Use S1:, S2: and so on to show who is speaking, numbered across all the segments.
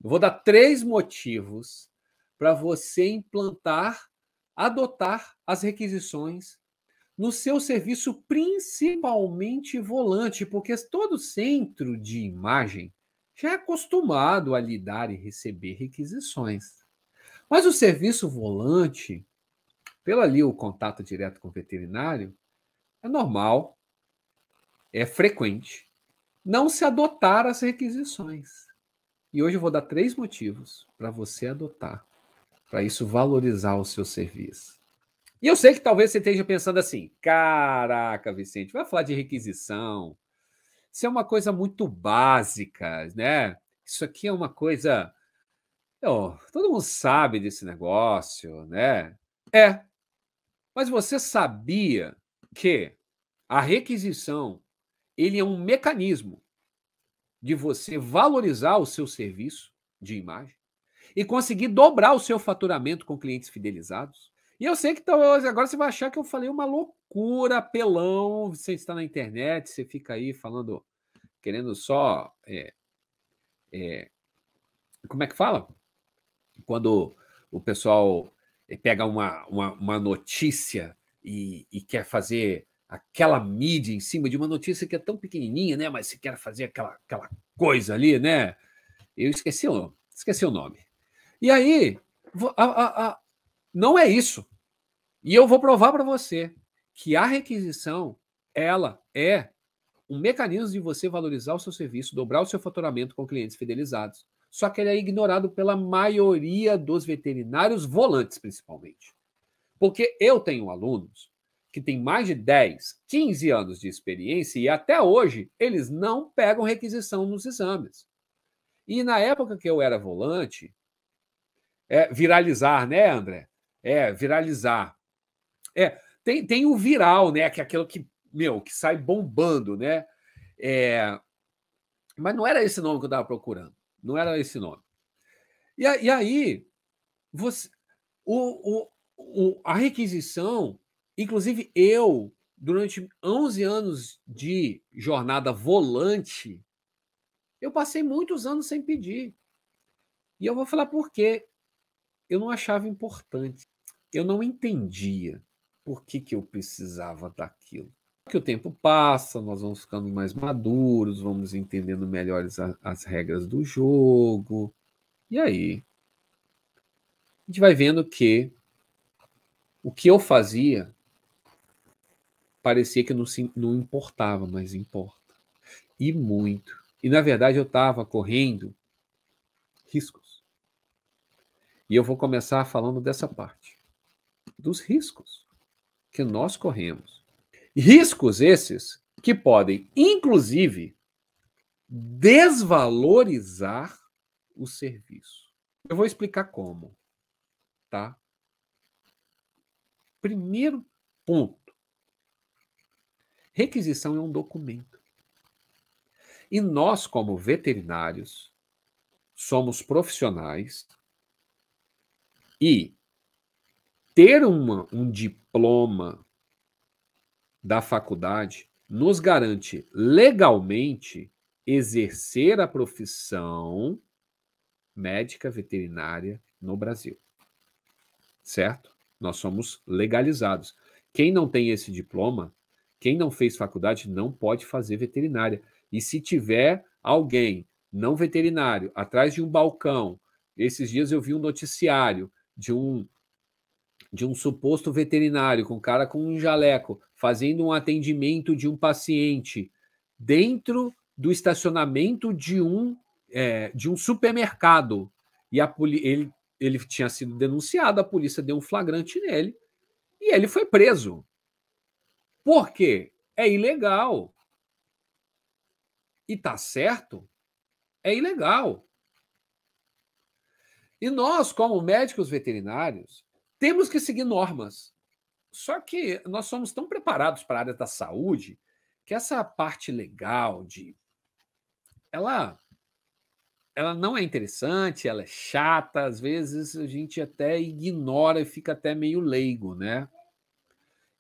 S1: Eu vou dar 3 motivos para você implantar, adotar as requisições no seu serviço, principalmente volante, porque todo centro de imagem já é acostumado a lidar e receber requisições. Mas o serviço volante, pelo ali o contato direto com o veterinário, é normal, é frequente não se adotar as requisições. E hoje eu vou dar 3 motivos para você adotar, para isso valorizar o seu serviço. E eu sei que talvez você esteja pensando assim: caraca, Vicente, vai falar de requisição. Isso é uma coisa muito básica, né? Isso aqui é uma coisa. Todo mundo sabe desse negócio, né? Mas você sabia que a requisição ele é um mecanismo de você valorizar o seu serviço de imagem e conseguir dobrar o seu faturamento com clientes fidelizados? E eu sei que agora você vai achar que eu falei uma loucura, apelão. Você está na internet, você fica aí falando, querendo só. Como é que fala? Quando o pessoal pega uma notícia e quer fazer aquela mídia em cima de uma notícia que é tão pequenininha, né? Mas você quer fazer aquela coisa ali, né? Eu esqueci o nome. E aí, não é isso. E eu vou provar para você que a requisição, ela é um mecanismo de você valorizar o seu serviço, dobrar o seu faturamento com clientes fidelizados. Só que ele é ignorado pela maioria dos veterinários volantes, principalmente. Porque eu tenho alunos que têm mais de 10, 15 anos de experiência e até hoje eles não pegam requisição nos exames. E na época que eu era volante, viralizar, né, André? Viralizar. Tem o viral, né? Que é aquilo que sai bombando, né? Mas não era esse nome que eu estava procurando. Não era esse nome. E aí, você, a requisição, inclusive eu, durante 11 anos de jornada volante, eu passei muitos anos sem pedir. E eu vou falar por quê. Eu não achava importante. Eu não entendia por que eu precisava daquilo. Que o tempo passa, nós vamos ficando mais maduros, vamos entendendo melhor as regras do jogo. E aí, a gente vai vendo que o que eu fazia parecia que não importava, mas importa. E muito. E, na verdade, eu estava correndo riscos. E eu vou começar falando dessa parte. Dos riscos que nós corremos. Riscos esses que podem, inclusive, desvalorizar o serviço. Eu vou explicar como, tá? Primeiro ponto. Requisição é um documento. E nós, como veterinários, somos profissionais e ter um diploma da faculdade nos garante legalmente exercer a profissão médica veterinária no Brasil. Certo? Nós somos legalizados. Quem não tem esse diploma, quem não fez faculdade, não pode fazer veterinária. E se tiver alguém não veterinário atrás de um balcão, esses dias eu vi um noticiário de um suposto veterinário, com um cara com um jaleco, fazendo um atendimento de um paciente dentro do estacionamento de um supermercado. E ele tinha sido denunciado, a polícia deu um flagrante nele e ele foi preso. Por quê? É ilegal. E tá certo? É ilegal. E nós, como médicos veterinários, temos que seguir normas. Só que nós somos tão preparados para a área da saúde que essa parte legal ela não é interessante, ela é chata, às vezes a gente até ignora e fica até meio leigo, né?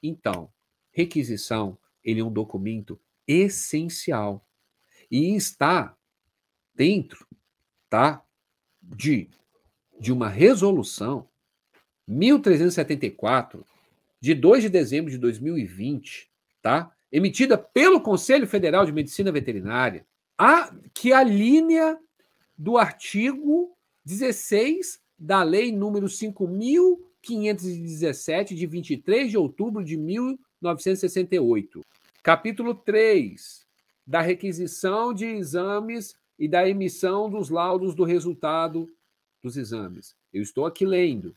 S1: Então, requisição, ele é um documento essencial e está dentro, tá? de uma resolução 1374, de 2 de dezembro de 2020, tá? Emitida pelo Conselho Federal de Medicina Veterinária, que a linha do artigo 16 da Lei número 5.517, de 23 de outubro de 1968. Capítulo 3, da requisição de exames e da emissão dos laudos do resultado dos exames. Eu estou aqui lendo,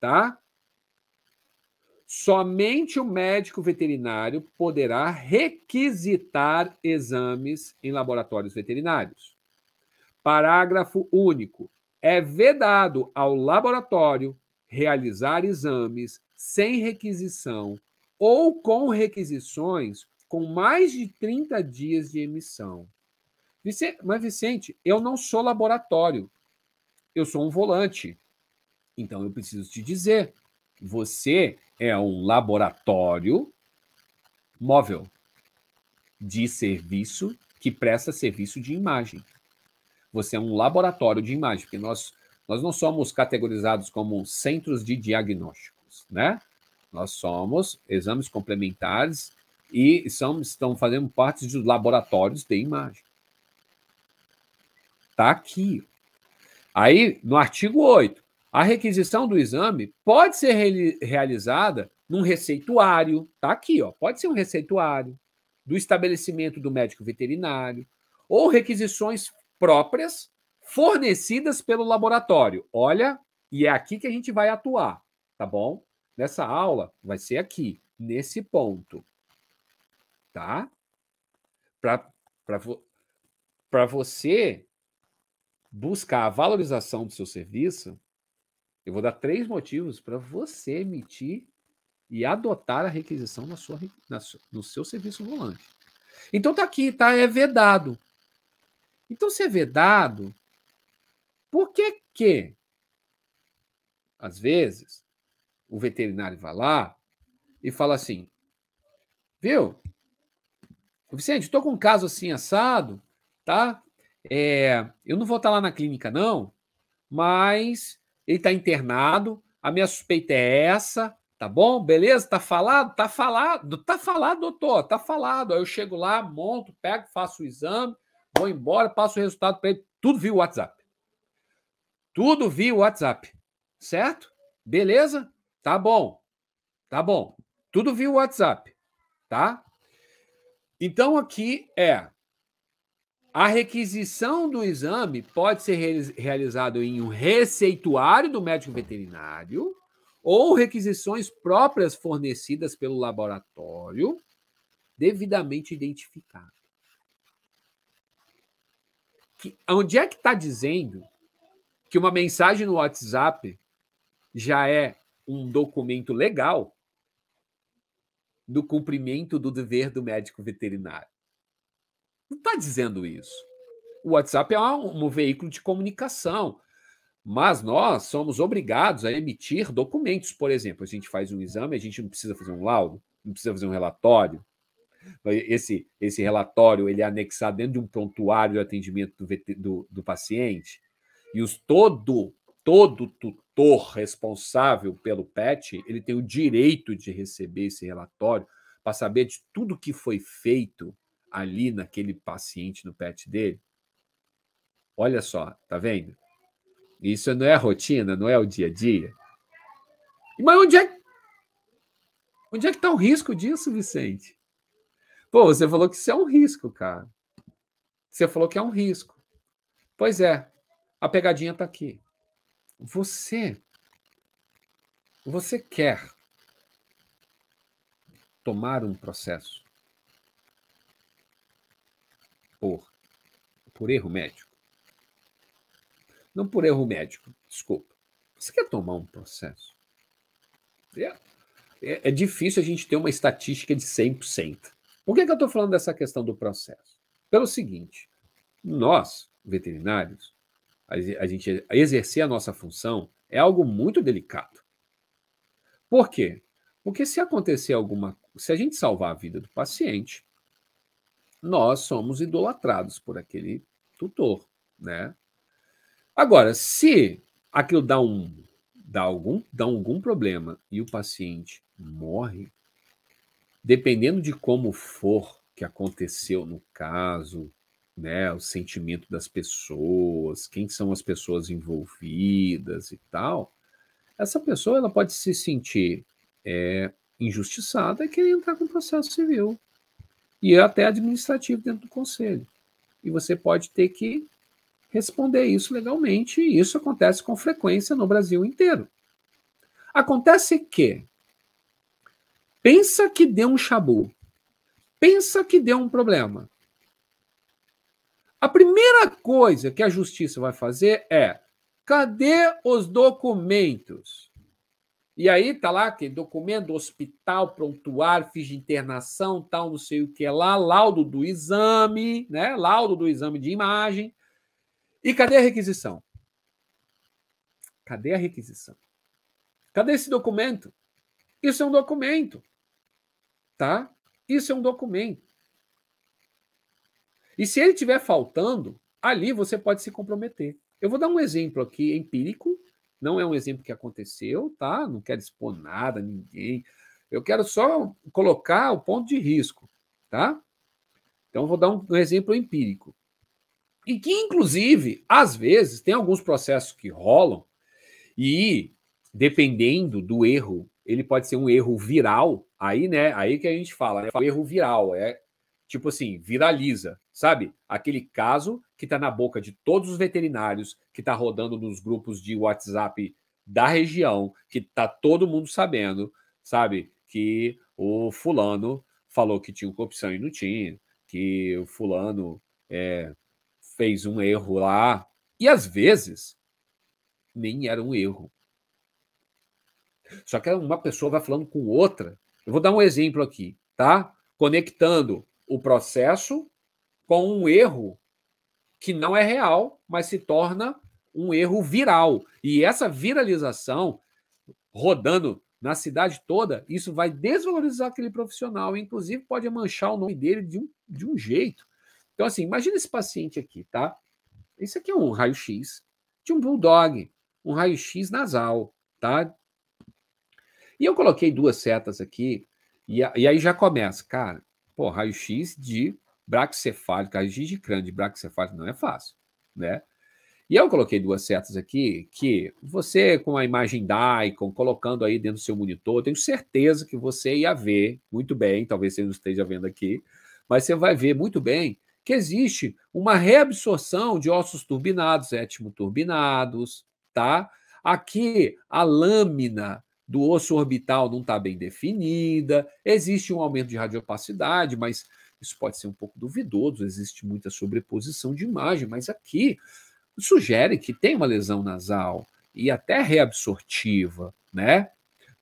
S1: tá? Somente o médico veterinário poderá requisitar exames em laboratórios veterinários. Parágrafo único. É vedado ao laboratório realizar exames sem requisição ou com requisições com mais de 30 dias de emissão. Mas, Vicente, eu não sou laboratório. Eu sou um volante. Então, eu preciso te dizer, você é um laboratório móvel de serviço que presta serviço de imagem. Você é um laboratório de imagem, porque nós não somos categorizados como centros de diagnósticos, né? Nós somos exames complementares e estão fazendo parte dos laboratórios de imagem. Está aqui. Aí, no artigo 8, a requisição do exame pode ser realizada num receituário, tá aqui, ó, pode ser um receituário do estabelecimento do médico veterinário ou requisições próprias fornecidas pelo laboratório. Olha, e é aqui que a gente vai atuar, tá bom? Nessa aula vai ser aqui, nesse ponto, tá? Para você buscar a valorização do seu serviço, eu vou dar 3 motivos para você emitir e adotar a requisição no seu serviço volante. Então tá aqui, tá? É vedado. Então, se é vedado, por que, às vezes, o veterinário vai lá e fala assim, viu, Vicente, estou com um caso assim assado, tá? Eu não vou estar lá na clínica, não, mas ele está internado, a minha suspeita é essa, tá bom? Beleza? Tá falado? Tá falado. Tá falado, doutor, tá falado. Aí eu chego lá, monto, pego, faço o exame, vou embora, passo o resultado para ele, tudo via WhatsApp. Tudo via WhatsApp, certo? Beleza? Tá bom. Tá bom. Tudo via WhatsApp, tá? Então, aqui a requisição do exame pode ser realizada em um receituário do médico veterinário ou requisições próprias fornecidas pelo laboratório, devidamente identificado. Onde é que está dizendo que uma mensagem no WhatsApp já é um documento legal do cumprimento do dever do médico veterinário? Não está dizendo isso. O WhatsApp é um veículo de comunicação, mas nós somos obrigados a emitir documentos. Por exemplo, a gente faz um exame, a gente não precisa fazer um laudo, não precisa fazer um relatório. Esse relatório ele é anexado dentro de um prontuário de atendimento do paciente, e todo tutor responsável pelo PET ele tem o direito de receber esse relatório para saber de tudo que foi feito ali naquele paciente no PET dele. Olha só, tá vendo? Isso não é a rotina, não é o dia a dia. Mas onde é que está o risco disso, Vicente? Pô, você falou que isso é um risco, cara. Você falou que é um risco. Pois é, a pegadinha está aqui. Você quer tomar um processo por erro médico? Não por erro médico, desculpa. Você quer tomar um processo? É difícil a gente ter uma estatística de 100%. Por que eu estou falando dessa questão do processo? Pelo seguinte, nós, veterinários, a gente exercer a nossa função é algo muito delicado. Por quê? Porque se acontecer se a gente salvar a vida do paciente, nós somos idolatrados por aquele tutor, né? Agora, se aquilo dá algum problema e o paciente morre, dependendo de como for que aconteceu no caso, né, o sentimento das pessoas, quem são as pessoas envolvidas e tal, essa pessoa ela pode se sentir injustiçada e querer entrar com processo civil e até administrativo dentro do conselho. E você pode ter que responder isso legalmente, e isso acontece com frequência no Brasil inteiro. Acontece que pensa que deu um chabu, pensa que deu um problema. A primeira coisa que a justiça vai fazer é: cadê os documentos? E aí tá lá que documento do hospital, prontuário, ficha de internação, tal, não sei o que lá, laudo do exame, né? Laudo do exame de imagem. E cadê a requisição? Cadê a requisição? Cadê esse documento? Isso é um documento, tá? Isso é um documento. E se ele estiver faltando, ali você pode se comprometer. Eu vou dar um exemplo aqui empírico, não é um exemplo que aconteceu, tá? Não quero expor nada a ninguém. Eu quero só colocar o ponto de risco, tá? Então, eu vou dar um exemplo empírico. E que, inclusive, às vezes, tem alguns processos que rolam e, dependendo do erro, ele pode ser um erro viral, aí, né? Aí que a gente fala, né? O erro viral é tipo assim, viraliza, sabe? Aquele caso que está na boca de todos os veterinários, que está rodando nos grupos de WhatsApp da região, que está todo mundo sabendo, sabe? Que o fulano falou que tinha corrupção e não tinha, que o fulano fez um erro lá. E às vezes nem era um erro. Só que uma pessoa vai falando com outra. Eu vou dar um exemplo aqui, tá? Conectando o processo com um erro que não é real, mas se torna um erro viral. E essa viralização, rodando na cidade toda, isso vai desvalorizar aquele profissional, inclusive pode manchar o nome dele de um jeito. Então, assim, imagina esse paciente aqui, tá? Esse aqui é um raio-x de um bulldog, um raio-x nasal, tá? E eu coloquei duas setas aqui, e aí já começa, cara, pô, raio-x de braquicefálico, raio-x de crânio de braquicefálico não é fácil, né? E eu coloquei duas setas aqui que você, com a imagem Daikon, colocando aí dentro do seu monitor, tenho certeza que você ia ver muito bem, talvez você não esteja vendo aqui, mas você vai ver muito bem que existe uma reabsorção de ossos turbinados, etimoturbinados, tá? Aqui a lâmina do osso orbital não está bem definida, existe um aumento de radiopacidade, mas isso pode ser um pouco duvidoso, existe muita sobreposição de imagem, mas aqui sugere que tem uma lesão nasal e até reabsortiva, né?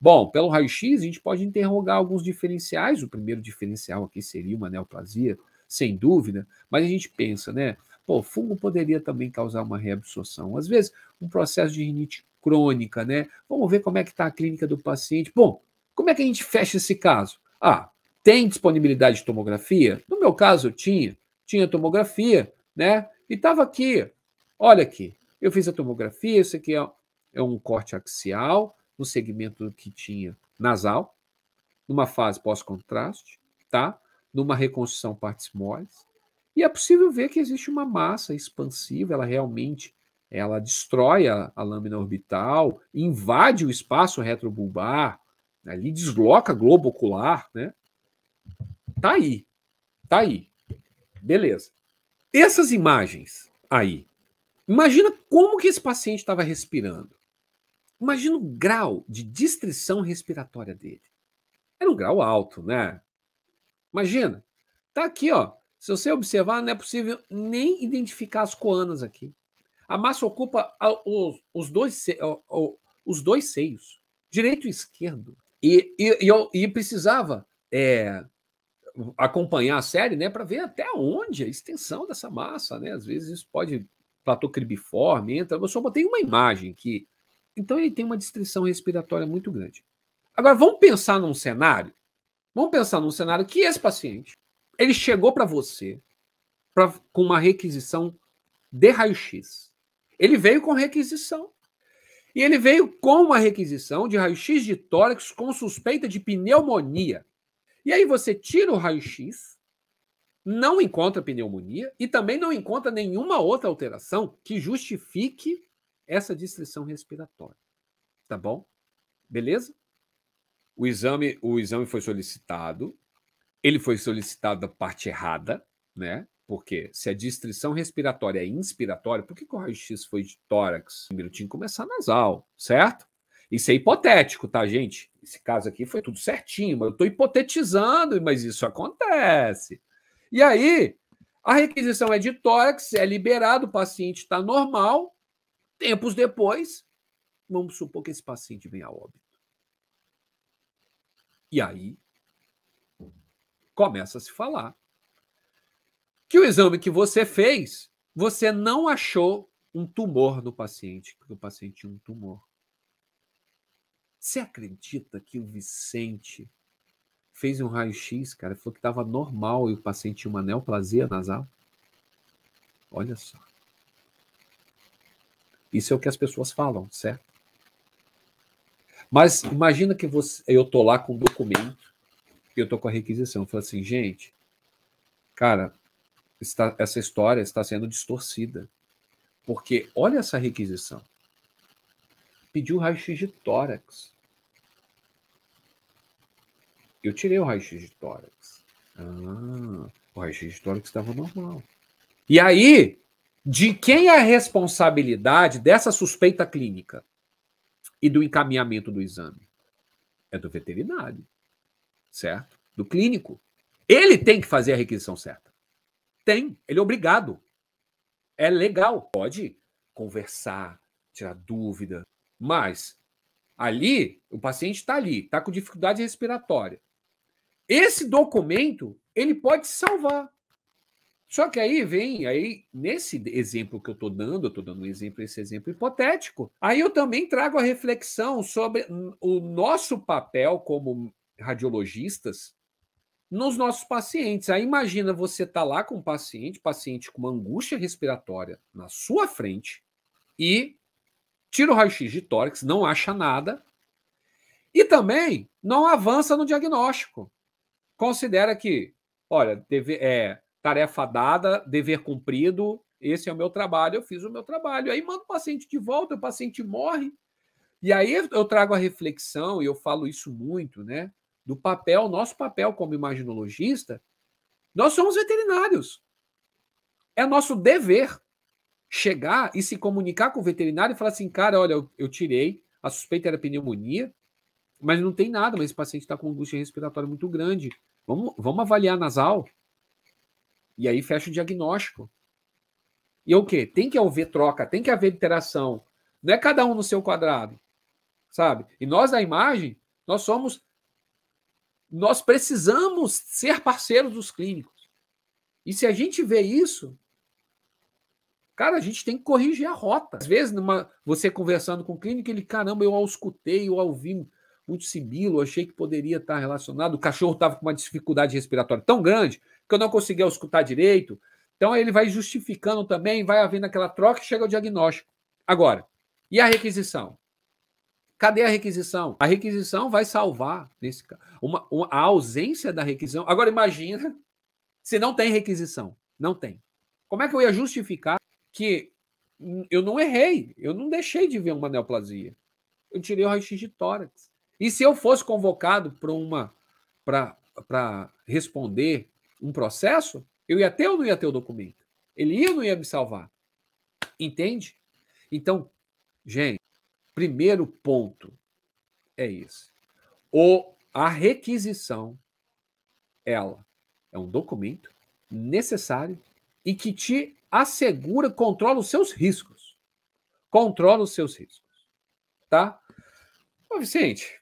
S1: Bom, pelo raio-x a gente pode interrogar alguns diferenciais. O primeiro diferencial aqui seria uma neoplasia, sem dúvida, mas a gente pensa, né? Pô, fungo poderia também causar uma reabsorção. Às vezes, um processo de rinite crônica, né? Vamos ver como é que está a clínica do paciente. Bom, como é que a gente fecha esse caso? Ah, tem disponibilidade de tomografia? No meu caso, eu tinha tomografia, né? E estava aqui, olha aqui, eu fiz a tomografia, isso aqui é um corte axial, no segmento que tinha nasal, numa fase pós-contraste, tá? Numa reconstrução partes moles, e é possível ver que existe uma massa expansiva, ela realmente destrói a lâmina orbital, invade o espaço retrobulbar, ali desloca a globo ocular, né? Tá aí. Beleza. Essas imagens aí, imagina como que esse paciente estava respirando. Imagina o grau de distrição respiratória dele. Era um grau alto, né? Imagina. Tá aqui, ó. Se você observar, não é possível nem identificar as coanas aqui. A massa ocupa os dois seios, direito e esquerdo. E precisava acompanhar a série, né, para ver até onde a extensão dessa massa, né? Às vezes isso pode platô cribiforme, entra. Eu só botei uma imagem aqui. Então ele tem uma distrição respiratória muito grande. Agora vamos pensar num cenário. Vamos pensar num cenário que esse paciente ele chegou para você com uma requisição de raio-x. Ele veio com requisição. E ele veio com uma requisição de raio-x de tórax com suspeita de pneumonia. E aí você tira o raio-x, não encontra pneumonia e também não encontra nenhuma outra alteração que justifique essa distrição respiratória. Tá bom? Beleza? O exame foi solicitado. Ele foi solicitado da parte errada, né? Porque se a distrição respiratória é inspiratória, por que o raio-x foi de tórax? Primeiro tinha que começar nasal, certo? Isso é hipotético, tá, gente? Esse caso aqui foi tudo certinho, mas eu estou hipotetizando, mas isso acontece. E aí, a requisição é de tórax, é liberado, o paciente está normal. Tempos depois, vamos supor que esse paciente venha a óbito. E aí, começa a se falar que o exame que você fez, você não achou um tumor no paciente, porque o paciente tinha um tumor. Você acredita que o Vicente fez um raio-x, cara, falou que estava normal e o paciente tinha uma neoplasia nasal? Olha só. Isso é o que as pessoas falam, certo? Mas imagina que eu tô lá com o documento, eu tô com a requisição, eu falo assim, gente, cara, essa história está sendo distorcida. Porque olha essa requisição. Pediu raio-x de tórax. Eu tirei o raio-x de tórax. O raio-x de tórax estava normal. E aí, de quem é a responsabilidade dessa suspeita clínica e do encaminhamento do exame? É do veterinário, certo? Do clínico. Ele tem que fazer a requisição certa. Tem, ele é obrigado. É legal, pode conversar, tirar dúvida, mas ali, o paciente está ali, está com dificuldade respiratória. Esse documento, ele pode salvar. Só que aí nesse exemplo que eu estou dando um exemplo, esse exemplo hipotético, aí eu também trago a reflexão sobre o nosso papel como radiologistas nos nossos pacientes. Aí imagina você tá lá com um paciente com uma angústia respiratória na sua frente e tira o raio-x de tórax, não acha nada e também não avança no diagnóstico. Considera que, olha, tarefa dada, dever cumprido, esse é o meu trabalho, eu fiz o meu trabalho. Aí manda o paciente de volta, o paciente morre. E aí eu trago a reflexão, e eu falo isso muito, né? Do papel, nosso papel como imaginologista, nós somos veterinários. É nosso dever chegar e se comunicar com o veterinário e falar assim, cara, olha, eu tirei, a suspeita era pneumonia, mas não tem nada, mas esse paciente está com angústia respiratória muito grande. Vamos avaliar nasal. E aí fecha o diagnóstico. E o quê? Tem que haver troca, tem que haver interação. Não é cada um no seu quadrado, sabe? E nós da imagem, nós precisamos ser parceiros dos clínicos. E se a gente vê isso, cara, a gente tem que corrigir a rota. Às vezes, você conversando com o clínico, ele, caramba, eu escutei, eu ouvi muito sibilo, achei que poderia estar relacionado. O cachorro estava com uma dificuldade respiratória tão grande que eu não conseguia escutar direito. Então, ele vai justificando também, vai havendo aquela troca e chega ao diagnóstico. Agora, e a requisição? Cadê a requisição? A requisição vai salvar nesse caso. A ausência da requisição. Agora, imagina se não tem requisição. Não tem. Como é que eu ia justificar que eu não errei? Eu não deixei de ver uma neoplasia. Eu tirei o raio-x de tórax. E se eu fosse convocado para responder um processo, eu ia ter ou não ia ter o documento? Ele ia ou não ia me salvar? Entende? Então, gente, primeiro ponto é esse. A requisição, ela é um documento necessário e que te assegura, controla os seus riscos. Controla os seus riscos. Tá? Ô, Vicente,